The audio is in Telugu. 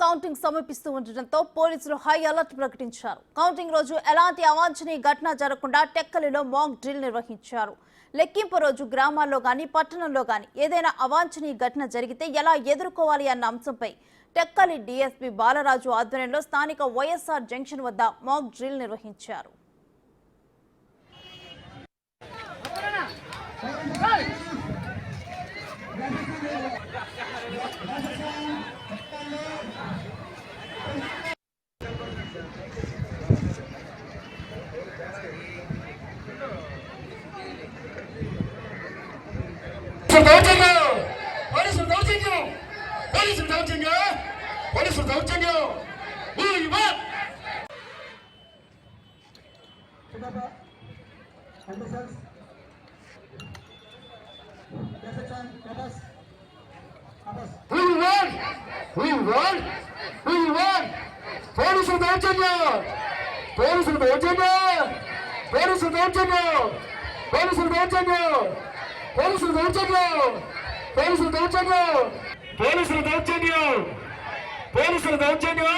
కౌంటింగ్ సమీపిస్తూ ఉండటంతో పోలీసులు హై అలర్ట్ ప్రకటించారు. కౌంటింగ్ రోజు ఎలాంటి అవాంఛనీయ ఘటన జరగకుండా టెక్కలిలో మాక్ డ్రిల్ నిర్వహించారు. లెక్కింపు రోజు గ్రామాల్లో గాని పట్టణంలో గాని ఏదైనా అవాంఛనీయ ఘటన జరిగితే ఎలా ఎదుర్కోవాలి అన్న అంశంపై టెక్కలి డీఎస్పీ బాలరాజు ఆధ్వర్యంలో స్థానిక వైఎస్ఆర్ జంక్షన్ వద్ద మాక్ డ్రిల్ నిర్వహించారు. పోలీసులు దౌర్జన్యం